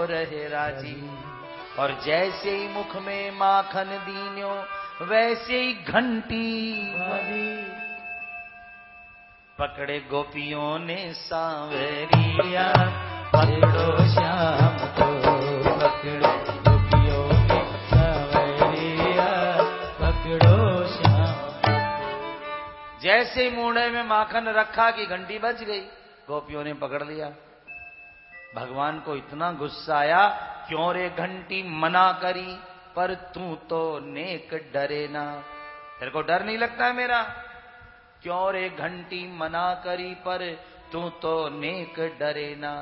रहे राजी। और जैसे ही मुख में माखन दीन्यो वैसे ही घंटी बजी। पकड़े गोपियों ने सांवरिया, पकड़ो श्याम को, पकड़ो गोपियों ने सांवरिया, पकड़ो श्याम। जैसे मुंडे में माखन रखा कि घंटी बज गई, गोपियों ने पकड़ लिया। भगवान को इतना गुस्सा आया, क्यों रे घंटी मना करी, पर तू तो नेक डरे ना। तेरे को डर नहीं लगता है मेरा? क्यों रे घंटी मना करी, पर तू तो नेक डरे ना।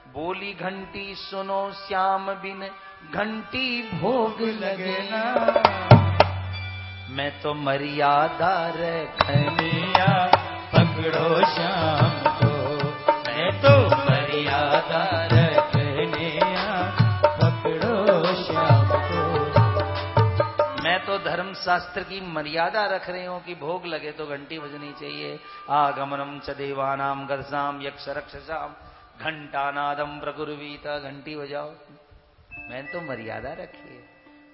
बोली घंटी सुनो श्याम बिन घंटी भोग लगे ना। मैं तो मर्यादा रखनिया, पकड़ो श्याम को। मैं तो मर्यादा रखनिया, पकड़ो श्याम को। मैं तो धर्म शास्त्र की मर्यादा रख रही हूं कि भोग लगे तो घंटी बजनी चाहिए। आगमनम च देवानाम गरसाम यक्ष रक्षसाम घंटानादम प्रकुर्वीत। घंटी बजाओ, मैंने तो मर्यादा रखी है।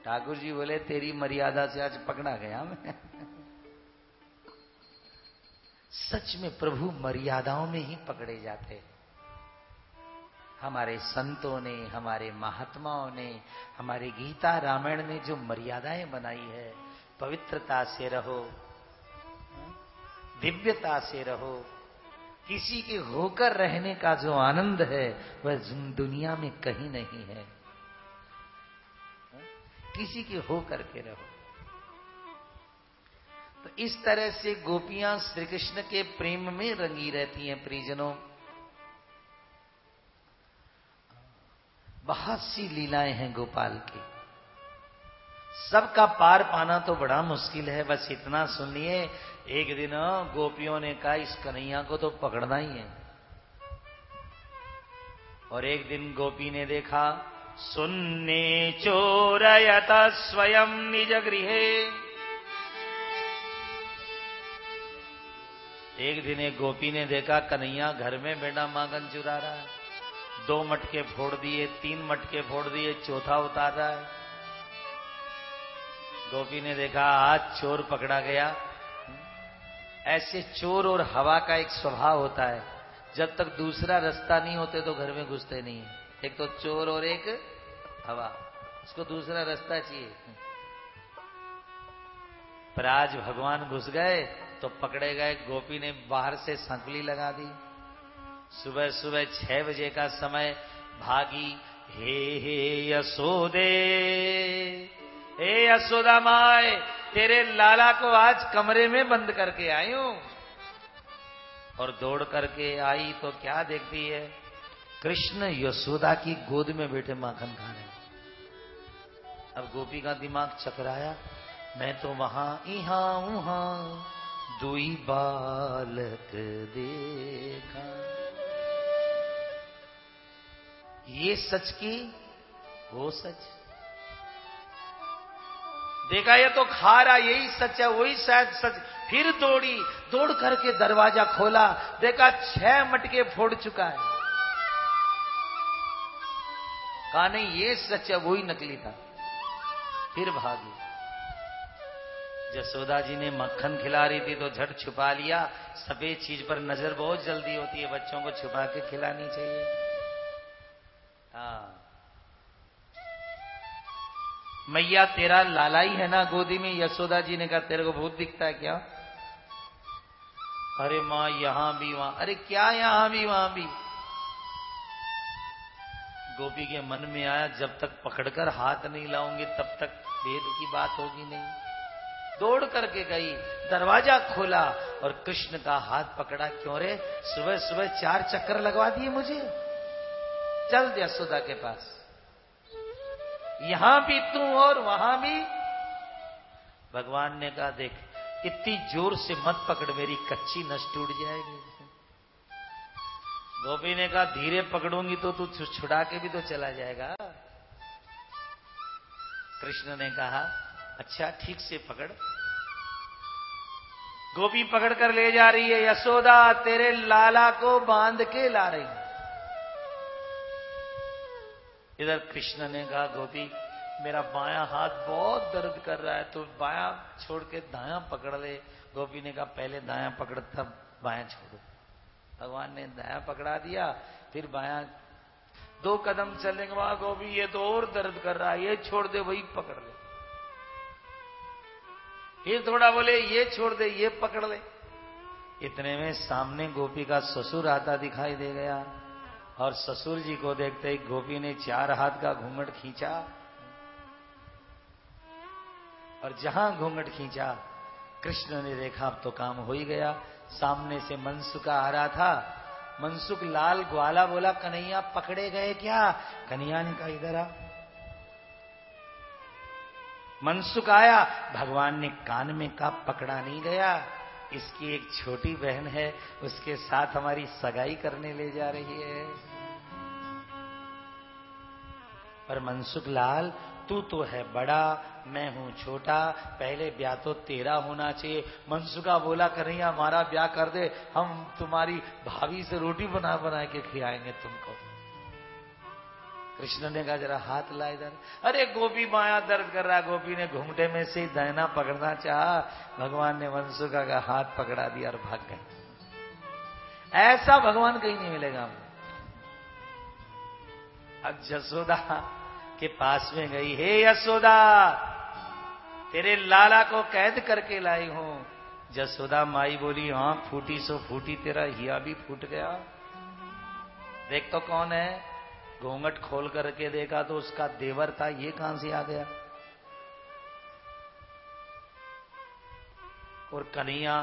ठाकुर जी बोले तेरी मर्यादा से आज पकड़ा गया मैं। सच में प्रभु मर्यादाओं में ही पकड़े जाते। हमारे संतों ने, हमारे महात्माओं ने, हमारे गीता रामायण ने जो मर्यादाएं बनाई है, पवित्रता से रहो, दिव्यता से रहो। किसी के होकर रहने का जो आनंद है वह दुनिया में कहीं नहीं है। किसी के होकर के रहो। तो इस तरह से गोपियां श्री कृष्ण के प्रेम में रंगी रहती हैं। परिजनों, बहुत सी लीलाएं हैं गोपाल की, सबका पार पाना तो बड़ा मुश्किल है। बस इतना सुनिए, एक दिन गोपियों ने कहा इस कन्हैया को तो पकड़ना ही है। और एक दिन गोपी ने देखा, सुन्ने चोरयत स्वयं निज गृहे। एक दिन एक गोपी ने देखा कन्हैया घर में बेटा माखन चुरा रहा है। 2 मटके फोड़ दिए, 3 मटके फोड़ दिए, चौथा उतार रहा है। गोपी ने देखा आज चोर पकड़ा गया। ऐसे चोर और हवा का एक स्वभाव होता है, जब तक दूसरा रास्ता नहीं होते तो घर में घुसते नहीं है। एक तो चोर और एक हवा, उसको दूसरा रास्ता चाहिए। पर आज भगवान घुस गए तो पकड़े गए। गोपी ने बाहर से संकली लगा दी। सुबह सुबह 6 बजे का समय भागी। हे हे यशोदे, हे यशोदा माए, तेरे लाला को आज कमरे में बंद करके आई हूं। और दौड़ करके आई तो क्या देखती है, कृष्ण यशोदा की गोद में बैठे माखन खा रहे हैं। अब गोपी का दिमाग चकराया, मैं तो वहां इहां उहां दुई बालक देखा। ये सच की वो सच देखा, ये तो खा रहा, यही सच है, वही शायद सच। फिर दौड़ी, दौड़ करके दरवाजा खोला, देखा 6 मटके फोड़ चुका है। कहा नहीं ये सच है, वही नकली था। फिर भागी। यशोदा जी ने मक्खन खिला रही थी तो झट छुपा लिया। सफेद चीज पर नजर बहुत जल्दी होती है, बच्चों को छुपा के खिलानी चाहिए। हाँ, मैया तेरा लाला ही है ना गोदी में? यशोदा जी ने कहा तेरे को भूत दिखता है क्या? अरे मां यहां भी वहां, अरे क्या यहां भी वहां भी? गोपी के मन में आया जब तक पकड़कर हाथ नहीं लाऊंगी तब तक भेद की बात होगी नहीं। दौड़ करके गई, दरवाजा खोला और कृष्ण का हाथ पकड़ा। क्यों रे, सुबह सुबह 4 चक्कर लगवा दिए मुझे? चल यशोदा के पास, यहां भी तू और वहां भी। भगवान ने कहा देख, इतनी जोर से मत पकड़, मेरी कच्ची नस टूट जाएगी। गोपी ने कहा धीरे पकड़ूंगी तो तू छुड़ा के भी तो चला जाएगा। कृष्ण ने कहा अच्छा ठीक से पकड़। गोपी पकड़ कर ले जा रही है। यशोदा तेरे लाला को बांध के ला रही। इधर कृष्ण ने कहा गोपी मेरा बायां हाथ बहुत दर्द कर रहा है, तो बायां छोड़ के दायां पकड़ ले। गोपी ने कहा पहले दायां पकड़ तब बायां छोड़ो। भगवान ने दायां पकड़ा दिया, फिर बायां 2 कदम चलने के बाद गोपी ये तो और दर्द कर रहा है, ये छोड़ दे वही पकड़ ले। फिर थोड़ा बोले ये छोड़ दे ये पकड़ ले। इतने में सामने गोपी का ससुर आता दिखाई दे गया, और ससुर जी को देखते ही गोपी ने 4 हाथ का घूंघट खींचा, और जहां घूंघट खींचा कृष्ण ने देखा अब तो काम हो ही गया। सामने से मनसुका आ रहा था, मनसुख लाल ग्वाला बोला कन्हैया पकड़े गए क्या? कन्हैया ने कहा इधर आ। मनसुख आया, भगवान ने कान में कहा पकड़ा नहीं गया, इसकी एक छोटी बहन है, उसके साथ हमारी सगाई करने ले जा रही है। पर मनसुख लाल तू तो है बड़ा, मैं हूं छोटा, पहले ब्याह तो तेरा होना चाहिए। मनसुखा बोला कन्हैया हमारा ब्याह कर दे, हम तुम्हारी भाभी से रोटी बना बना के खिलाएंगे तुमको। कृष्ण ने कहा जरा हाथ ला इधर। अरे गोपी माया दर्द कर रहा, गोपी ने घूंघटे में से दाहिना पकड़ना चाहा, भगवान ने मनसुखा का हाथ पकड़ा दिया और भाग गए। ऐसा भगवान कहीं नहीं मिलेगा हमको। अब यशोदा के पास में गई, हे यशोदा तेरे लाला को कैद करके लाई हूं। यशोदा माई बोली आंख फूटी सो फूटी, तेरा हिया भी फूट गया। देख तो कौन है? घूंघट खोल करके देखा तो उसका देवर था, ये कहां से आ गया? और कन्हैया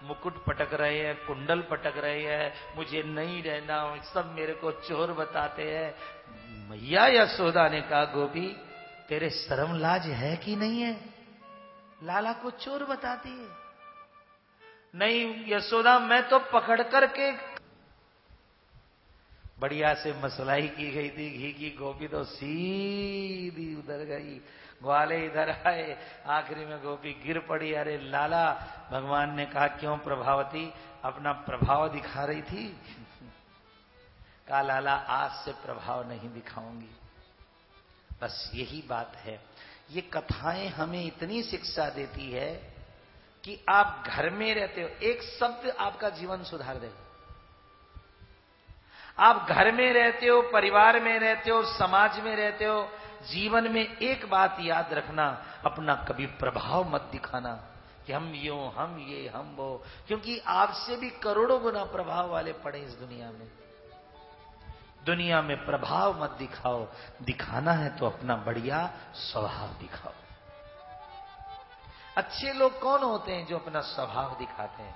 मुकुट पटक रहे हैं, कुंडल पटक रहे हैं, मुझे नहीं रहना, सब मेरे को चोर बताते हैं। मैया यशोदा ने कहा गोपी तेरे शर्म लाज है कि नहीं है? लाला को चोर बताती है। नहीं यशोदा मैं तो पकड़ करके, बढ़िया से मसलाई की गई थी घी की, गोपी तो सीधी उधर गई, ग्वाले इधर आए, आखिरी में गोपी गिर पड़ी। अरे लाला, भगवान ने कहा क्यों प्रभावती अपना प्रभाव दिखा रही थी? कहा लाला आज से प्रभाव नहीं दिखाऊंगी। बस यही बात है। ये कथाएं हमें इतनी शिक्षा देती है कि आप घर में रहते हो, एक शब्द आपका जीवन सुधार देगा। आप घर में रहते हो, परिवार में रहते हो, समाज में रहते हो, जीवन में एक बात याद रखना, अपना कभी प्रभाव मत दिखाना कि हम यूं, हम ये, हम वो, क्योंकि आपसे भी करोड़ों गुना प्रभाव वाले पड़े इस दुनिया में। दुनिया में प्रभाव मत दिखाओ, दिखाना है तो अपना बढ़िया स्वभाव दिखाओ। अच्छे लोग कौन होते हैं? जो अपना स्वभाव दिखाते हैं।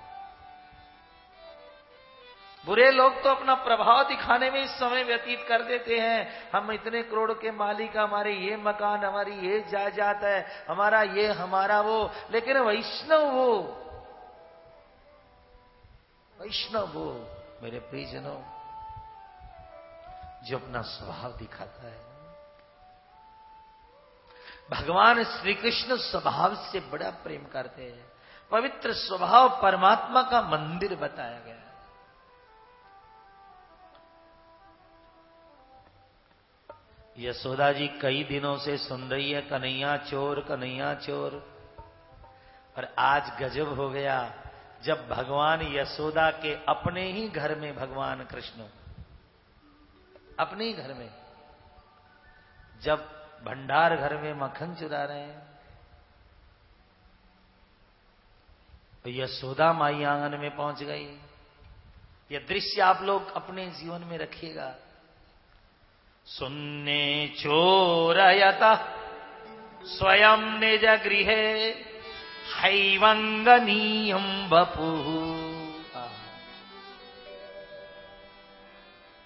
बुरे लोग तो अपना प्रभाव दिखाने में इस समय व्यतीत कर देते हैं, हम इतने करोड़ के मालिक, हमारे ये मकान, हमारी ये जायदाद है, हमारा ये, हमारा वो। लेकिन वैष्णव वो मेरे प्रियजनों जो अपना स्वभाव दिखाता है। भगवान श्री कृष्ण स्वभाव से बड़ा प्रेम करते हैं। पवित्र स्वभाव परमात्मा का मंदिर बताया गया है। यशोदा जी कई दिनों से सुन रही है कन्हैया चोर, कन्हैया चोर। और आज गजब हो गया जब भगवान यशोदा के अपने ही घर में, भगवान कृष्ण अपने ही घर में, जब भंडार घर में मक्खन चुरा रहे हैं, तो यशोदा माई आंगन में पहुंच गई। यह दृश्य आप लोग अपने जीवन में रखिएगा। सुन्ने चोरयत स्वयं निज गृहे हैवंगनीयं वपुः।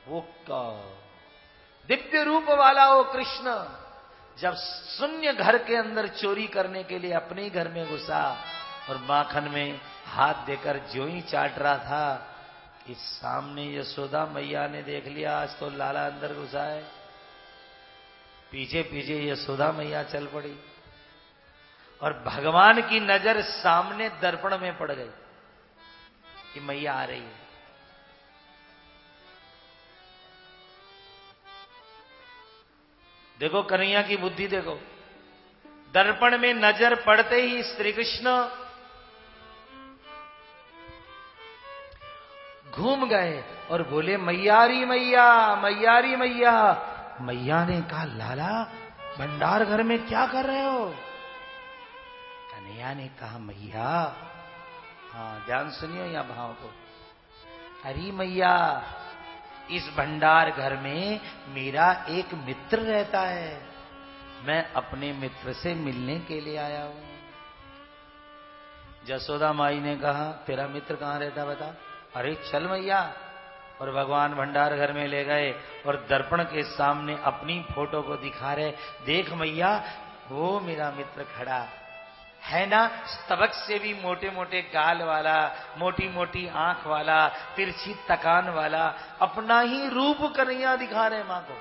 वो दिव्य रूप वाला वो कृष्ण जब शून्य घर के अंदर चोरी करने के लिए अपने ही घर में घुसा और माखन में हाथ देकर ज्यों ही चाट रहा था कि सामने यशोदा मैया ने देख लिया आज तो लाला अंदर घुसा है। पीछे पीछे यशोदा मैया चल पड़ी और भगवान की नजर सामने दर्पण में पड़ गई कि मैया आ रही है। देखो कन्हैया की बुद्धि देखो, दर्पण में नजर पड़ते ही श्री कृष्ण घूम गए और बोले मैयारी मैया, मैयारी मैया। मैया ने कहा लाला भंडार घर में क्या कर रहे हो? कन्हैया ने कहा मैया, हाँ ध्यान सुनियो या भाव को, अरे मैया इस भंडार घर में मेरा एक मित्र रहता है, मैं अपने मित्र से मिलने के लिए आया हूं। जसोदा माई ने कहा तेरा मित्र कहां रहता बता? अरे चल मैया। और भगवान भंडार घर में ले गए और दर्पण के सामने अपनी फोटो को दिखा रहे, देख मैया वो मेरा मित्र खड़ा है ना, स्तबक से भी मोटे मोटे गाल वाला, मोटी मोटी आंख वाला, तिरछी तकान वाला, अपना ही रूप कन्हैया दिखा रहे मां को।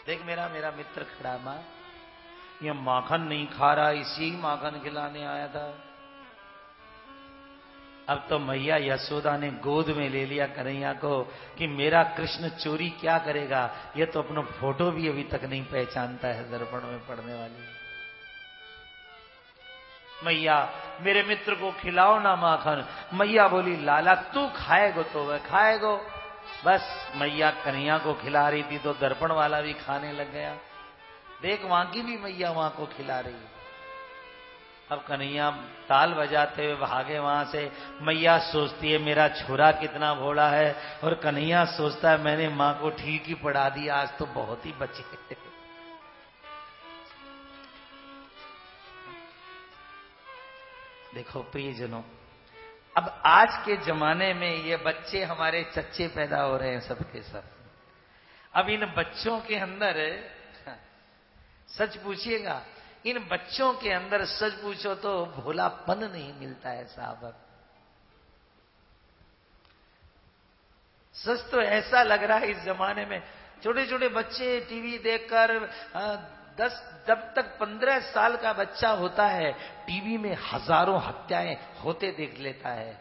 देख मेरा मित्र खड़ा। मां ये माखन नहीं खा रहा, इसी माखन खिलाने आया था। अब तो मैया यशोदा ने गोद में ले लिया कन्हैया को कि मेरा कृष्ण चोरी क्या करेगा, ये तो अपना फोटो भी अभी तक नहीं पहचानता है दर्पण में पड़ने वाली। मैया मेरे मित्र को खिलाओ ना माखन। मैया बोली लाला तू खाएगो तो वह खाएगो। बस मैया कन्हैया को खिला रही थी तो दर्पण वाला भी खाने लग गया। देख वहां की भी मैया वहां को खिला रही है। अब कन्हैया ताल बजाते हुए भागे वहां से। मैया सोचती है मेरा छोरा कितना भोला है, और कन्हैया सोचता है मैंने मां को ठीक ही पढ़ा दिया, आज तो बहुत ही बचे। देखो प्रियजनों, अब आज के जमाने में ये बच्चे हमारे चच्चे पैदा हो रहे हैं सबके सब। अब इन बच्चों के अंदर सच पूछिएगा, इन बच्चों के अंदर सच पूछो तो भोलापन नहीं मिलता है साहब। सच तो ऐसा लग रहा है इस जमाने में छोटे छोटे बच्चे टीवी देखकर 10 तक 15 साल का बच्चा होता है, टीवी में हजारों हत्याएं होते देख लेता है।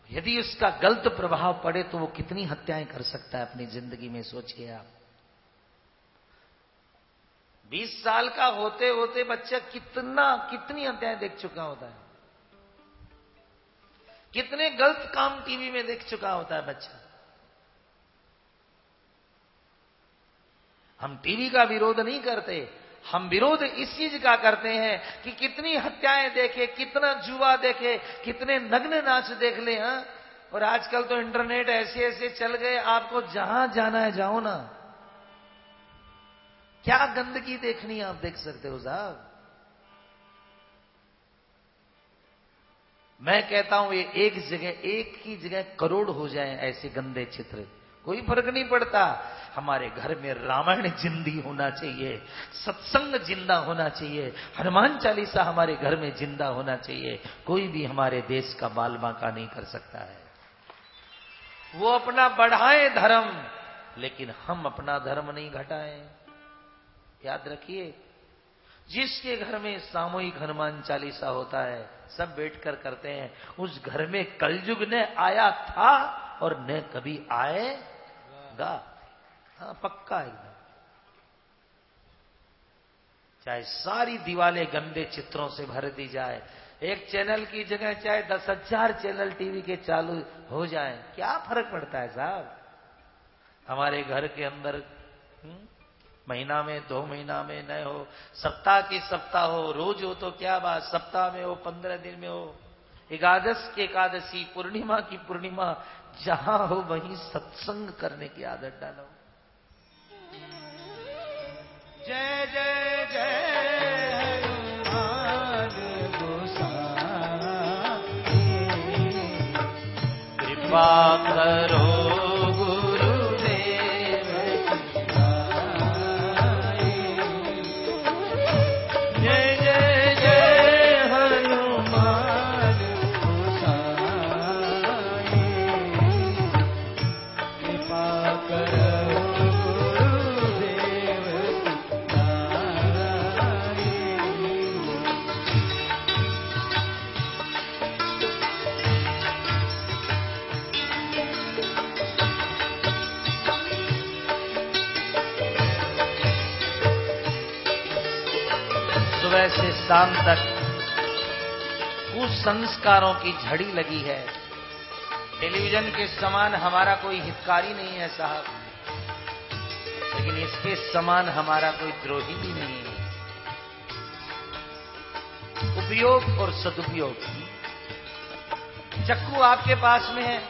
यदि उसका गलत प्रभाव पड़े तो वो कितनी हत्याएं कर सकता है अपनी जिंदगी में, सोचिए आप। 20 साल का होते होते बच्चा कितनी हत्याएं देख चुका होता है, कितने गलत काम टीवी में देख चुका होता है बच्चा। हम टीवी का विरोध नहीं करते, हम विरोध इस चीज का करते हैं कि कितनी हत्याएं देखे, कितना जुआ देखे, कितने नग्न नाच देख ले। हाँ, और आजकल तो इंटरनेट ऐसे ऐसे चल गए, आपको जहां जाना है जाओ ना, क्या गंदगी देखनी आप देख सकते हो साहब। मैं कहता हूं ये एक ही जगह करोड़ हो जाए ऐसे गंदे चित्र, कोई फर्क नहीं पड़ता। हमारे घर में रामायण जिंदी होना चाहिए, सत्संग जिंदा होना चाहिए, हनुमान चालीसा हमारे घर में जिंदा होना चाहिए। कोई भी हमारे देश का बाल बांका नहीं कर सकता है। वो अपना बढ़ाए धर्म, लेकिन हम अपना धर्म नहीं घटाएं। याद रखिए, जिसके घर में सामूहिक हनुमान चालीसा होता है, सब बैठकर करते हैं, उस घर में कलयुग न आया था और न कभी आएगा। हाँ पक्का एकदम। चाहे सारी दीवारें गंदे चित्रों से भर दी जाए, एक चैनल की जगह चाहे 10,000 चैनल टीवी के चालू हो जाएं, क्या फर्क पड़ता है साहब। हमारे घर के अंदर महीना में 2 महीना में न हो, सप्ताह की सप्ताह हो, रोज हो तो क्या बात, सप्ताह में हो, 15 दिन में हो, एकादश की एकादशी, पूर्णिमा की पूर्णिमा, जहां हो वहीं सत्संग करने की आदत डालो। जय जय जय हनुमान गोसाई, कृपा करो सुबह से शाम तक कुसंस्कारों की झड़ी लगी है। टेलीविजन के समान हमारा कोई हितकारी नहीं है साहब, लेकिन इसके समान हमारा कोई द्रोही भी नहीं है। उपयोग और सदुपयोग। चक्कू आपके पास में है,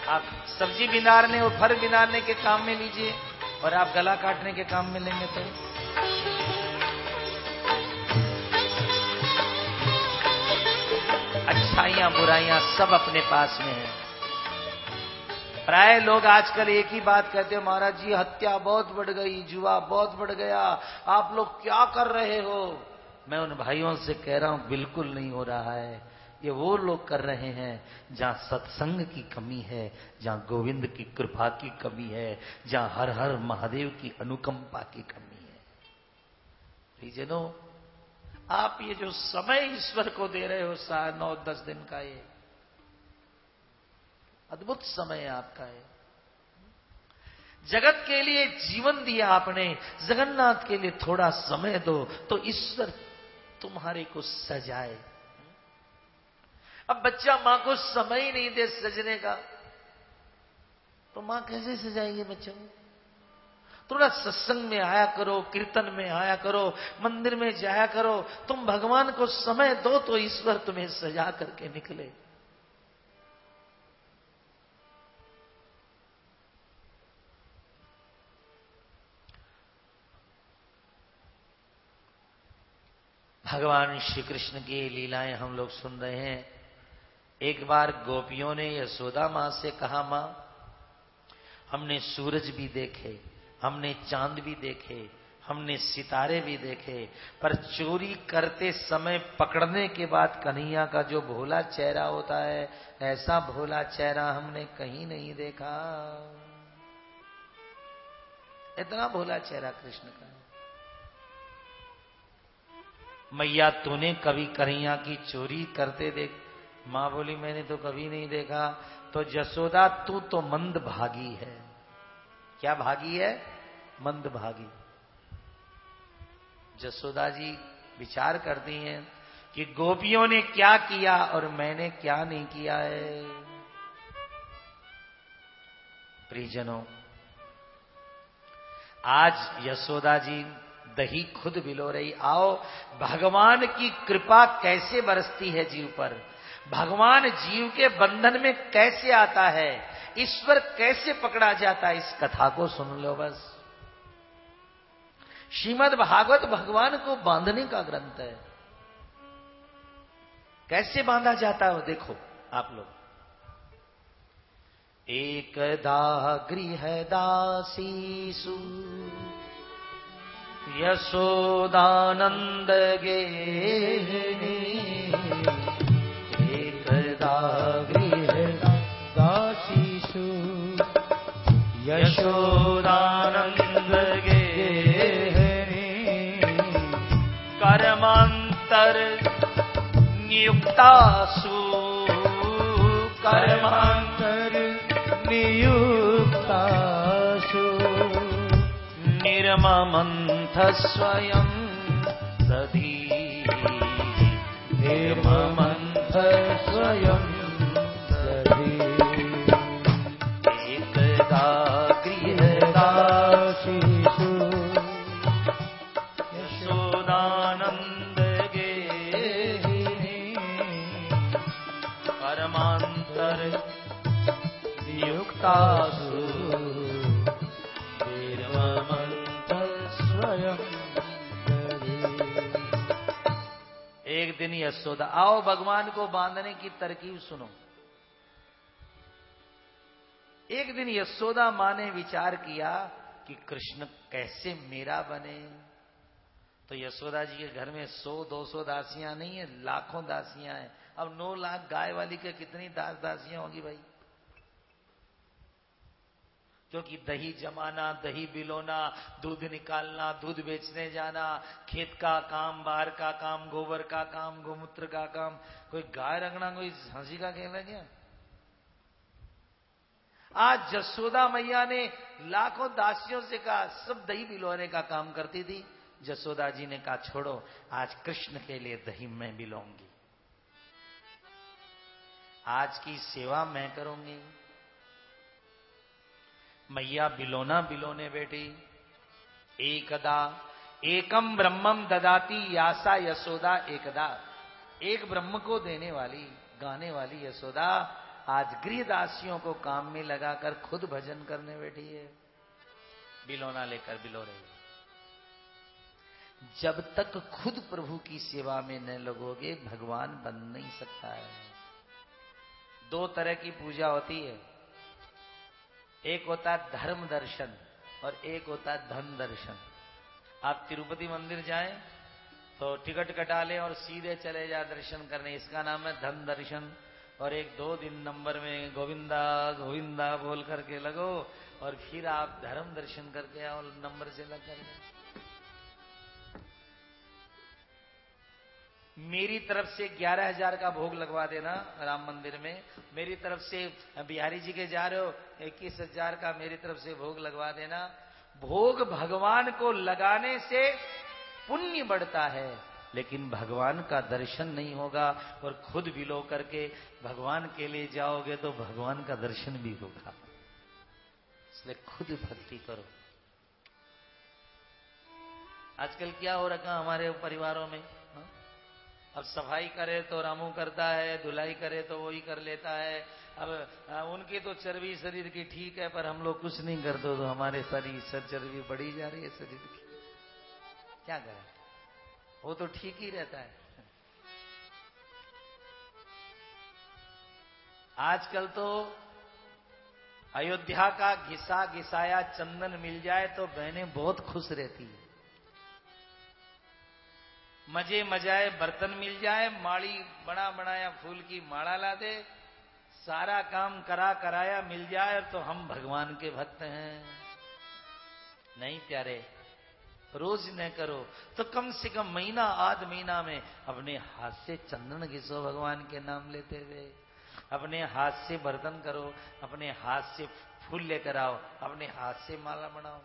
आप सब्जी बिनारने और फल बिनारने के काम में लीजिए, और आप गला काटने के काम में लेंगे तो अच्छाइयां बुराइयां सब अपने पास में है। प्राय लोग आजकल एक ही बात कहते हो, महाराज जी हत्या बहुत बढ़ गई, जुआ बहुत बढ़ गया, आप लोग क्या कर रहे हो। मैं उन भाइयों से कह रहा हूं बिल्कुल नहीं हो रहा है। ये वो लोग कर रहे हैं जहां सत्संग की कमी है, जहां गोविंद की कृपा की कमी है, जहां हर हर महादेव की अनुकंपा की कमी है। प्रियजनों, आप ये जो समय ईश्वर को दे रहे हो 9-10 दिन का, ये अद्भुत समय है आपका। है जगत के लिए जीवन दिया आपने, जगन्नाथ के लिए थोड़ा समय दो तो ईश्वर तुम्हारे को सजाए। अब बच्चा मां को समय ही नहीं दे सजने का, तो मां कैसे सजाएगी बच्चे को। थोड़ा सत्संग में आया करो, कीर्तन में आया करो, मंदिर में जाया करो। तुम भगवान को समय दो तो ईश्वर तुम्हें सजा करके निकले। भगवान श्री कृष्ण की लीलाएं हम लोग सुन रहे हैं। एक बार गोपियों ने यशोदा मां से कहा, मां हमने सूरज भी देखे, हमने चांद भी देखे, हमने सितारे भी देखे, पर चोरी करते समय पकड़ने के बाद कन्हैया का जो भोला चेहरा होता है, ऐसा भोला चेहरा हमने कहीं नहीं देखा। इतना भोला चेहरा कृष्ण का है। मैया तूने कभी कन्हैया की चोरी करते देख। मां बोली मैंने तो कभी नहीं देखा। तो जसोदा तू तो मंद भागी है। क्या भागी है? मंद भागी। जसोदा जी विचार करती हैं कि गोपियों ने क्या किया और मैंने क्या नहीं किया है। प्रियजनों, आज यशोदा जी दही खुद बिलो रही। आओ, भगवान की कृपा कैसे बरसती है जीव पर, भगवान जीव के बंधन में कैसे आता है, ईश्वर कैसे पकड़ा जाता है, इस कथा को सुन लो बस। श्रीमद् भागवत भगवान को बांधने का ग्रंथ है। कैसे बांधा जाता है वो देखो आप लोग। एकदा गृहदासीसु यशोदानंद गेहिनी, एकदा गृहदासीसु यशोदानंद गेहिनी, कर्मांतर नियुक्तासु, कर्मांतर नियुक्तासु, निर्ममन्थ स्वयं दधी, निर्ममन्थ स्वयं दधी, एकदा गृहदासीसु यशोदानंद गेहिनी, कर्मांतर नियुक्तासु, एक दिन यशोदा, आओ भगवान को बांधने की तरकीब सुनो। एक दिन यशोदा मां ने विचार किया कि कृष्ण कैसे मेरा बने। तो यशोदा जी के घर में 100-200 दासियां नहीं है, लाखों दासियां हैं। अब 9 लाख गाय वाली के कितनी दासियां होगी भाई। क्योंकि दही जमाना, दही बिलोना, दूध निकालना, दूध बेचने जाना, खेत का काम, बाहर का काम, गोबर का काम, गोमूत्र का काम, कोई गाय रखना कोई हंसी का खेल है क्या। आज जसोदा मैया ने लाखों दासियों से कहा, सब दही बिलोने का काम करती थी। जसोदा जी ने कहा छोड़ो, आज कृष्ण के लिए दही मैं बिलोंगी, आज की सेवा मैं करूंगी। मैया बिलोना बिलोने बेटी। एकदा एकम ब्रह्मम ददाती यासा यशोदा एकदा। एक ब्रह्म को देने वाली, गाने वाली यशोदा आज गृहदासियों को काम में लगाकर खुद भजन करने बैठी है, बिलोना लेकर बिलो रही है। जब तक खुद प्रभु की सेवा में न लगोगे भगवान बन नहीं सकता है। दो तरह की पूजा होती है, एक होता है धर्म दर्शन और एक होता है धन दर्शन। आप तिरुपति मंदिर जाएं तो टिकट कटा लें और सीधे चले जाए दर्शन करने, इसका नाम है धन दर्शन। और एक 2 नंबर में गोविंदा गोविंदा बोल करके लगो और फिर आप धर्म दर्शन करके आओ नंबर से लग करके। मेरी तरफ से 11,000 का भोग लगवा देना राम मंदिर में, मेरी तरफ से बिहारी जी के जा रहे हो 21,000 का मेरी तरफ से भोग लगवा देना। भोग भगवान को लगाने से पुण्य बढ़ता है, लेकिन भगवान का दर्शन नहीं होगा। और खुद बिलो करके भगवान के लिए जाओगे तो भगवान का दर्शन भी होगा। इसलिए खुद भक्ति करो। आजकल क्या हो रखा हमारे परिवारों में, अब सफाई करे तो रामू करता है, धुलाई करे तो वही कर लेता है। अब उनकी तो चर्बी शरीर की ठीक है, पर हम लोग कुछ नहीं करते तो हमारे शरीर से चर्बी बढ़ी जा रही है शरीर की। क्या करें, वो तो ठीक ही रहता है। आजकल तो अयोध्या का घिसा घिसाया चंदन मिल जाए तो बहनें बहुत खुश रहती है। मजे मजाए बर्तन मिल जाए, माड़ी बना बनाया फूल की माला ला दे, सारा काम करा कराया मिल जाए तो हम भगवान के भक्त हैं। नहीं प्यारे, रोज न करो तो कम से कम महीना आध महीना में अपने हाथ से चंदन घिसो भगवान के नाम लेते हुए। अपने हाथ से बर्तन करो, अपने हाथ से फूल लेकर आओ, अपने हाथ से माला बनाओ,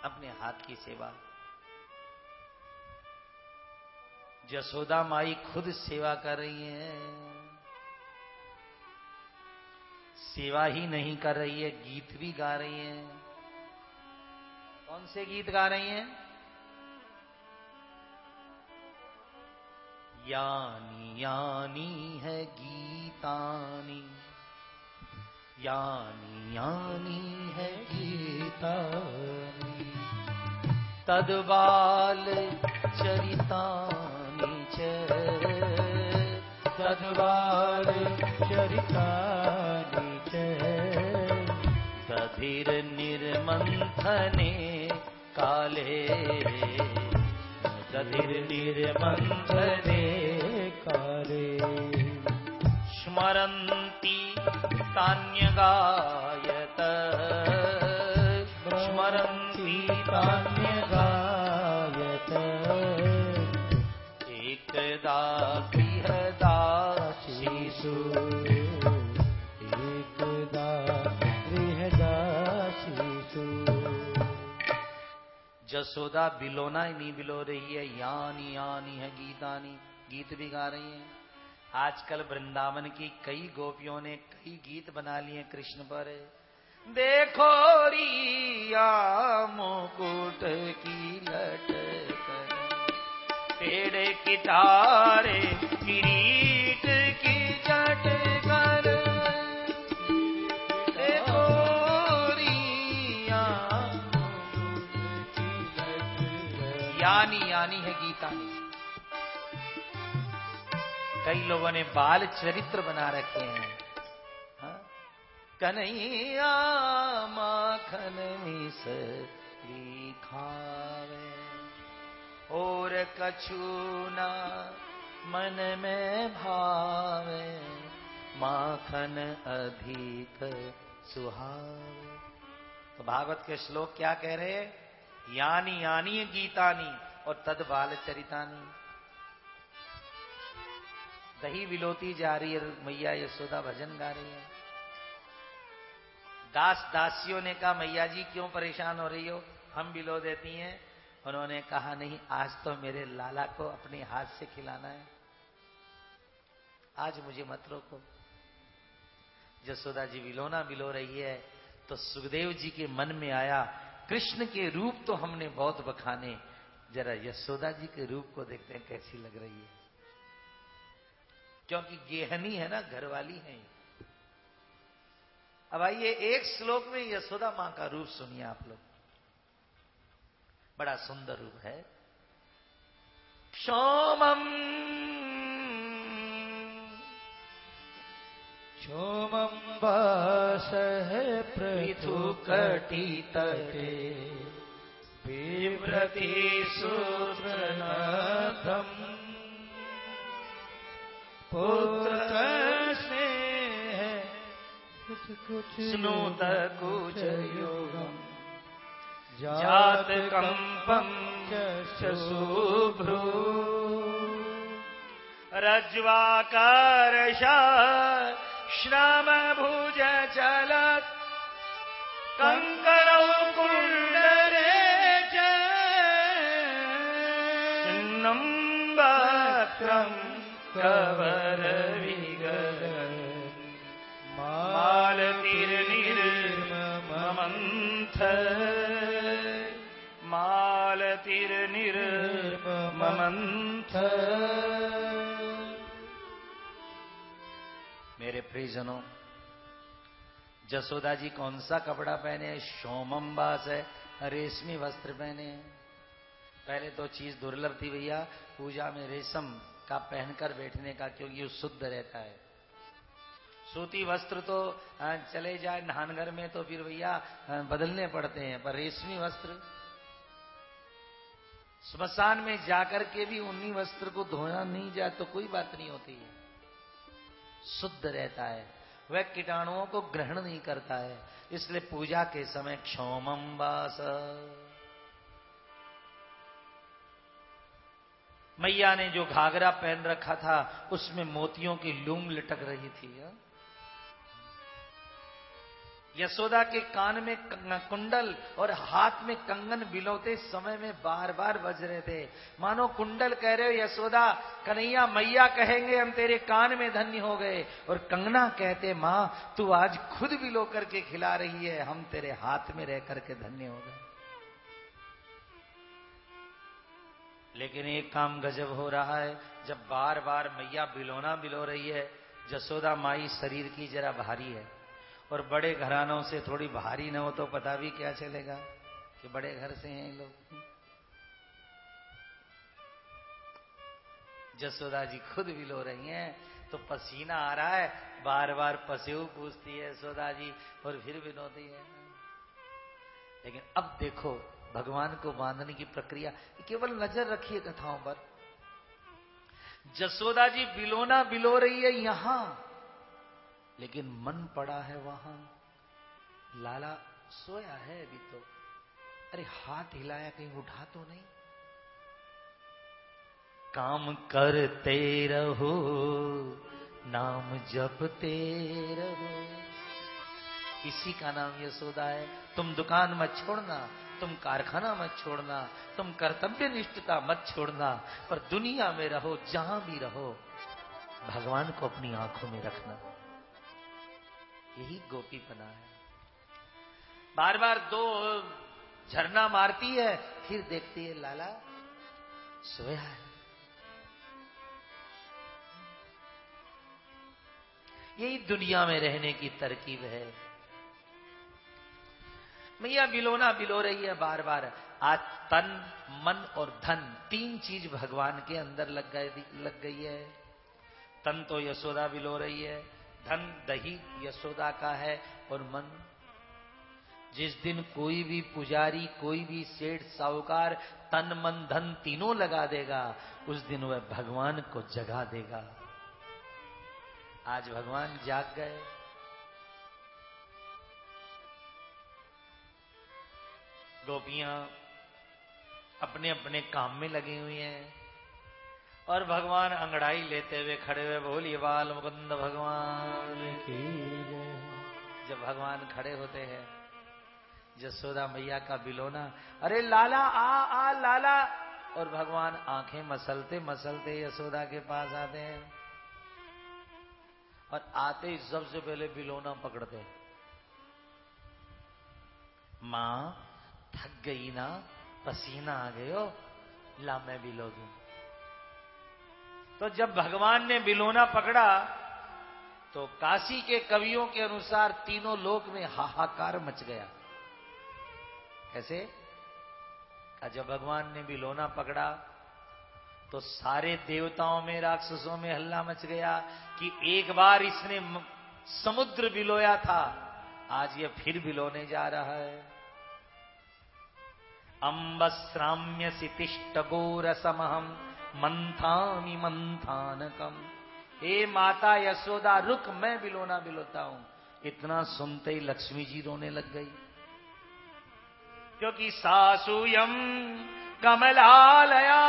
अपने हाथ की सेवा। जसोदा माई खुद सेवा कर रही है। सेवा ही नहीं कर रही है, गीत भी गा रही है। कौन से गीत गा रही हैं? यानी यानी है गीतानी, यानी यानी है गीतानी, तद्बाल चरितानि च, तद्बाल चरितानि च, दधिर निर्मंथने काले, दधिर निर्मंथने काले, स्मरन्ति तान्यगायत, स्मरन्ति तान्यगायत, एकदा गृहदासीषु, एकदा गृहदासीषु। जसोदा बिलोना ही नहीं बिलो रही है, यानी यानी है गीतानी, गीत भी गा रही है। आजकल वृंदावन की कई गोपियों ने कई गीत बना लिए कृष्ण पर। देखो रिया मुकुट की लटकन, पेड़ की तारे किरीट की चटकन, देखो रिया मुकुट की लटकन, यानी यानी है गीतानी। कई लोगों ने बाल चरित्र बना रखे हैं। कन्हैया माखन मिसरी खावे, और कछु ना मन में भावे, माखन अधिक सुहावे। तो भागवत के श्लोक क्या कह रहे हैं? यानी यानी गीतानी और तद बाल चरितानी। दही विलोती जा रही है मैया यशोदा, भजन गा रही है। दास दासियों ने कहा मैया जी क्यों परेशान हो रही हो, हम बिलो देती हैं। उन्होंने कहा नहीं, आज तो मेरे लाला को अपने हाथ से खिलाना है, आज मुझे मत रोको। यशोदा जी बिलोना बिलो रही है तो सुखदेव जी के मन में आया कृष्ण के रूप तो हमने बहुत बखाने, जरा यशोदा जी के रूप को देखते हैं कैसी लग रही है, क्योंकि गेहनी है ना, घरवाली है। अब आइए एक श्लोक में यशोदा मां का रूप सुनिए आप लोग, बड़ा सुंदर रूप है। क्षोमम क्षोमं वासः पृथुकटी तटे बिभ्रति सूत्रनाथम् पुत्रस्नेह स्नुत कुच योगम् जात कंपं च शुभ्रू रज्वाकारशा श्रम भुज चलत कंकणौ कुंडले च चिन्नं वक्त्रं कवर विगर मालतिर्निर्ममन्थ मालतिर्निर्ममन्थ। मेरे प्रियजनों, जसोदा जी कौन सा कपड़ा पहने? शोमम्बास है, रेशमी वस्त्र पहने। पहले तो चीज दुर्लभ थी भैया पूजा में रेशम का पहनकर बैठने का, क्योंकि वो शुद्ध रहता है। सूती वस्त्र तो चले जाए नहानघर में तो फिर भैया बदलने पड़ते हैं, पर रेशमी वस्त्र स्मशान में जाकर के भी उन्हीं वस्त्र को धोया नहीं जाए तो कोई बात नहीं होती है, शुद्ध रहता है, वह कीटाणुओं को ग्रहण नहीं करता है। इसलिए पूजा के समय क्षोमं वास। मैया ने जो घाघरा पहन रखा था उसमें मोतियों की लूम लटक रही थी। यशोदा के कान में कुंडल और हाथ में कंगन बिलोते समय में बार बार बज रहे थे, मानो कुंडल कह रहे हो यशोदा कन्हैया मैया कहेंगे हम तेरे कान में धन्य हो गए, और कंगना कहते मां तू आज खुद बिलो करके खिला रही है, हम तेरे हाथ में रह करके धन्य हो गए। लेकिन एक काम गजब हो रहा है, जब बार बार मैया बिलोना बिलो रही है, यशोदा माई शरीर की जरा भारी है, और बड़े घरानों से थोड़ी भारी न हो तो पता भी क्या चलेगा कि बड़े घर से हैं लोग। यशोदा जी खुद बिलो रही हैं तो पसीना आ रहा है, बार बार पसेऊ पूछती है यशोदा जी और फिर बिलोती है। लेकिन अब देखो भगवान को बांधने की प्रक्रिया, केवल नजर रखिए कथाओं पर। यशोदा जी बिलोना बिलो रही है यहां, लेकिन मन पड़ा है वहां। लाला सोया है अभी तो, अरे हाथ हिलाया कहीं उठा तो नहीं। काम करते रहो नाम जपते रहो, इसी का नाम यशोदा है। तुम दुकान मत छोड़ना, तुम कारखाना मत छोड़ना, तुम कर्तव्य निष्ठता मत छोड़ना, पर दुनिया में रहो जहां भी रहो भगवान को अपनी आंखों में रखना। यही गोपीपना है। बार बार दो झरना मारती है, फिर देखती है लाला सोया है। यही दुनिया में रहने की तरकीब है। मैया बिलोना बिलो रही है बार बार। आज तन मन और धन तीन चीज भगवान के अंदर लग गई है। तन तो यशोदा बिलो रही है, धन दही यशोदा का है, और मन जिस दिन कोई भी पुजारी कोई भी सेठ साहूकार तन मन धन तीनों लगा देगा, उस दिन वह भगवान को जगा देगा। आज भगवान जाग गए। गोपियां अपने अपने काम में लगी हुई हैं, और भगवान अंगड़ाई लेते हुए खड़े हुए, बोलिए बाल मुकुंद भगवान की जय। जब भगवान खड़े होते हैं, यशोदा मैया का बिलोना, अरे लाला आ लाला, और भगवान आंखें मसलते मसलते यशोदा के पास आते हैं और आते ही सबसे पहले बिलोना पकड़ते हैं। मां थक गई ना, पसीना आ गयो, ला मैं बिलो दूं। तो जब भगवान ने बिलोना पकड़ा तो काशी के कवियों के अनुसार तीनों लोक में हाहाकार मच गया। कैसे? जब भगवान ने बिलोना पकड़ा तो सारे देवताओं में, राक्षसों में हल्ला मच गया कि एक बार इसने समुद्र बिलोया था, आज ये फिर बिलोने जा रहा है। अम्बश्राम्य सितिष्ट गोरसमहम मंथामि मंथानकम। हे माता यशोदा रुक, मैं बिलोना बिलोता हूं। इतना सुनते ही लक्ष्मी जी रोने लग गई, क्योंकि सासूयम कमलालया।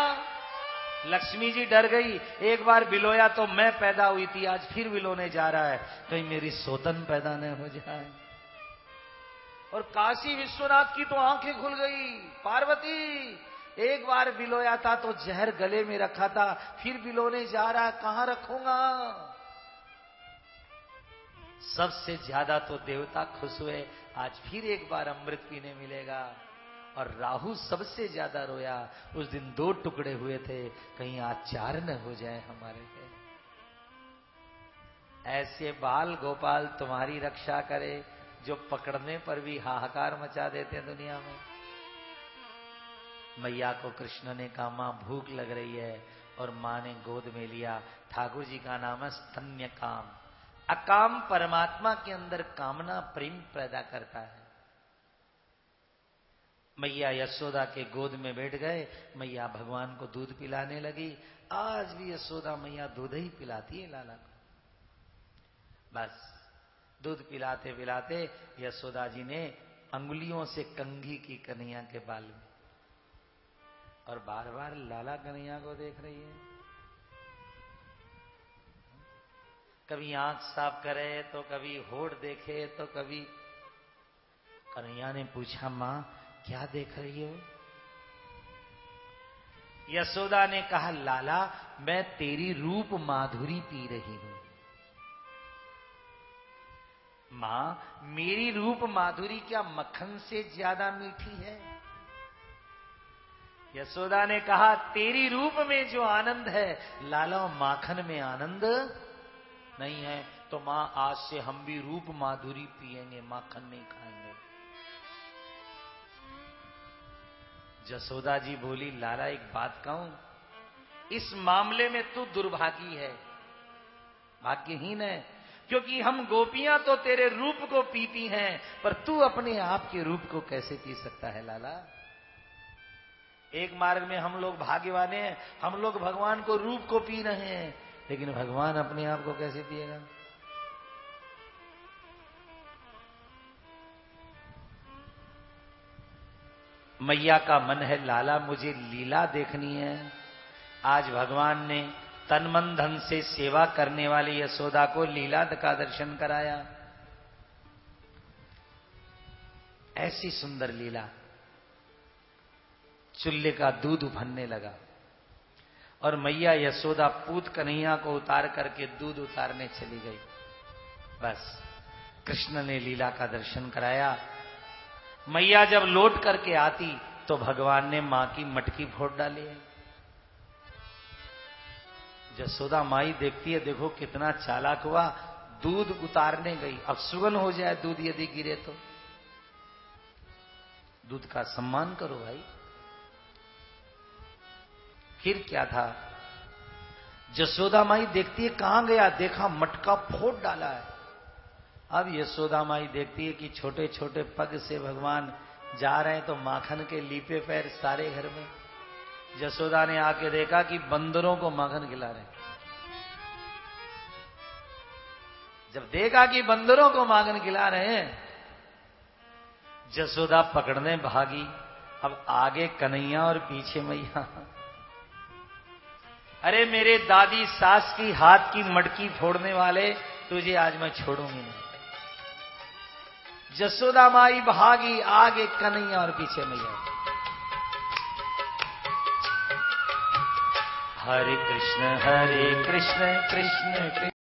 लक्ष्मी जी डर गई, एक बार बिलोया तो मैं पैदा हुई थी, आज फिर बिलोने जा रहा है, कहीं मेरी सोतन पैदा न हो जाए। और काशी विश्वनाथ की तो आंखें खुल गई। पार्वती, एक बार बिलोया था तो जहर गले में रखा था, फिर बिलोने जा रहा, कहां रखूंगा। सबसे ज्यादा तो देवता खुश हुए, आज फिर एक बार अमृत पीने मिलेगा। और राहु सबसे ज्यादा रोया, उस दिन 2 टुकड़े हुए थे, कहीं आज 4 न हो जाए हमारे। ऐसे बाल गोपाल तुम्हारी रक्षा करे, जो पकड़ने पर भी हाहाकार मचा देते हैं दुनिया में। मैया को कृष्ण ने कहा मां भूख लग रही है, और मां ने गोद में लिया। ठाकुर जी का नाम है स्तन्य काम। अकाम परमात्मा के अंदर कामना प्रेम पैदा करता है। मैया यशोदा के गोद में बैठ गए, मैया भगवान को दूध पिलाने लगी। आज भी यशोदा मैया दूध ही पिलाती है लाला को। बस दूध पिलाते पिलाते यशोदा जी ने अंगुलियों से कंघी की कन्हैया के बाल में, और बार बार लाला कन्हैया को देख रही है। कभी आंख साफ करे तो कभी होठ देखे तो कभी। कन्हैया ने पूछा मां क्या देख रही हो? यशोदा ने कहा लाला मैं तेरी रूप माधुरी पी रही हूं। मां मेरी रूप माधुरी क्या मक्खन से ज्यादा मीठी है? यशोदा ने कहा तेरी रूप में जो आनंद है लाला माखन में आनंद नहीं है। तो मां आज से हम भी रूप माधुरी पिएंगे, माखन नहीं खाएंगे। यशोदा जी बोली लाला एक बात कहूं, इस मामले में तू दुर्भागी है, भाग्यहीन है, क्योंकि हम गोपियां तो तेरे रूप को पीती हैं, पर तू अपने आप के रूप को कैसे पी सकता है लाला? एक मार्ग में हम लोग भाग्यवान हैं, हम लोग भगवान को रूप को पी रहे हैं, लेकिन भगवान अपने आप को कैसे पिएगा? मैया का मन है लाला मुझे लीला देखनी है। आज भगवान ने तन मन धन से सेवा करने वाली यशोदा को लीला का दर्शन कराया। ऐसी सुंदर लीला। चूल्हे का दूध उफनने लगा और मैया यशोदा पूत कन्हैया को उतार करके दूध उतारने चली गई। बस कृष्ण ने लीला का दर्शन कराया। मैया जब लौट करके आती तो भगवान ने मां की मटकी फोड़ डाली है। यशोदा माई देखती है, देखो कितना चालाक हुआ, दूध उतारने गई, अब सुगन हो जाए दूध यदि गिरे तो। दूध का सम्मान करो भाई। फिर क्या था, यशोदा माई देखती है कहां गया, देखा मटका फोड़ डाला है। अब यशोदा माई देखती है कि छोटे छोटे पग से भगवान जा रहे हैं, तो माखन के लीपे पैर सारे घर में। यशोदा ने आके देखा कि बंदरों को माखन खिला रहे हैं। जब देखा कि बंदरों को माखन खिला रहे हैं, यशोदा पकड़ने भागी। अब आगे कन्हैया और पीछे मैया। अरे मेरे दादी सास की हाथ की मटकी फोड़ने वाले, तुझे आज मैं छोड़ूंगी नहीं। जसोदा माई भागी, आगे कन्हैया और पीछे मैया। हरे कृष्ण कृष्ण कृष्ण